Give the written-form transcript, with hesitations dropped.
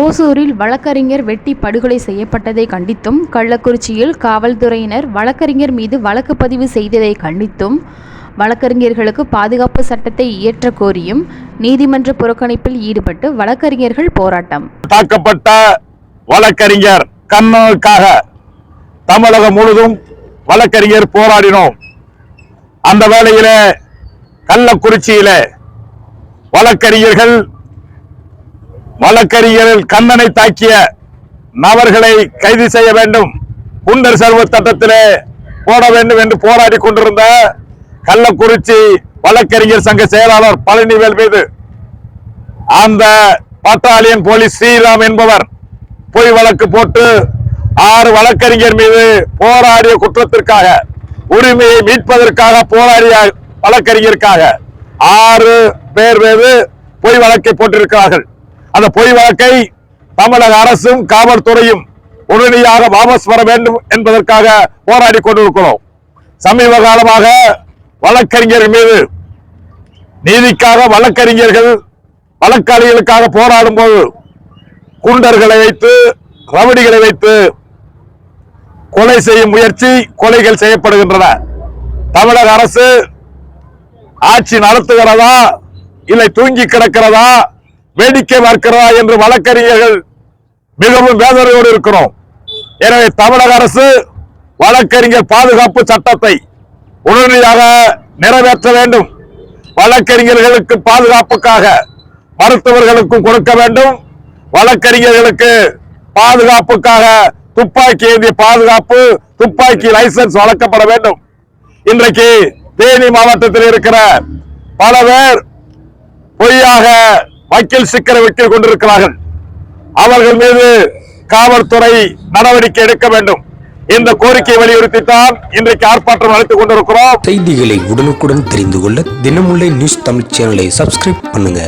ஓசூரில் வழக்கறிஞர் வெட்டி படுகொலை செய்யப்பட்டதை கண்டித்தும், கள்ளக்குறிச்சியில் காவல்துறையினர் வழக்கறிஞர் மீது வழக்கு பதிவு செய்ததை கண்டித்தும், வழக்கறிஞர்களுக்கு பாதுகாப்பு சட்டத்தை இயற்ற கோரியும் நீதிமன்ற புறக்கணிப்பில் ஈடுபட்டு வழக்கறிஞர்கள் போராட்டம். தாக்கப்பட்ட வழக்கறிஞர் கண்ணனுக்காக தமிழகம் முழுதும் வழக்கறிஞர் போராடினோம். அந்த வேளையில கள்ளக்குறிச்சியில வழக்கறிஞர்கள் கண்ணனை தாக்கிய நபர்களை கைது செய்ய வேண்டும், குண்டர் சர்வ சட்டத்திலே போட வேண்டும் என்று போராடி கொண்டிருந்த கள்ளக்குறிச்சி வழக்கறிஞர் சங்க செயலாளர் பழனிவேல் மீது அந்த பட்டாலியன் போலீஸ் ஸ்ரீராம் என்பவர் பொய் வழக்கு போட்டு 6 வழக்கறிஞர் மீது போராடிய குற்றத்திற்காக, உரிமையை மீட்பதற்காக போராடிய வழக்கறிஞருக்காக 6 பேர் மீது பொய் வழக்கை போட்டிருக்கிறார்கள். அந்த பொய் வழக்கை தமிழக அரசும் காவல்துறையும் உடனடியாக வாபஸ் பெற வேண்டும் என்பதற்காக போராடி கொண்டிருக்கிறோம். சமீப காலமாக வழக்கறிஞர்கள் மீது நீதிக்காக வழக்கறிஞர்கள் வழக்காளிகளுக்காக போராடும் போது குண்டர்களை வைத்து, ரவுடிகளை வைத்து கொலை செய்யும் முயற்சி, கொலைகள் செய்யப்படுகின்றன. தமிழக அரசு ஆட்சி நடத்துகிறதா இல்லை தூங்கி கிடக்கிறதா, வேடிக்கை பார்க்கிறதா என்று வழக்கறிஞர்கள் மிகவும் வேதனையோடு இருக்கிறோம். எனவே தமிழக அரசு வழக்கறிஞர் பாதுகாப்பு சட்டத்தை உடனடியாக நிறைவேற்ற வேண்டும். வழக்கறிஞர்களுக்கு பாதுகாப்புக்காக மருத்துவர்களுக்கும் கொடுக்க வேண்டும். வழக்கறிஞர்களுக்கு பாதுகாப்புக்காக துப்பாக்கி ஏந்திய பாதுகாப்பு, துப்பாக்கி லைசன்ஸ் வழங்கப்பட வேண்டும். இன்றைக்கு தேனி மாவட்டத்தில் இருக்கிற பல பேர் பொய்யாக வக்கீல் சிக்கரை வைத்துக் கொண்டிருக்கிறார்கள். அவர்கள் மீது காவல்துறை நடவடிக்கை எடுக்க வேண்டும். இந்த கோரிக்கையை வலியுறுத்தித்தான் இன்றைக்கு ஆர்ப்பாட்டம் நடத்திக் கொண்டிருக்கிறோம். செய்திகளை உடனுக்குடன் தெரிந்து கொள்ள தினமுல்லை நியூஸ் தமிழ் சேனலை சப்ஸ்கிரைப் பண்ணுங்க.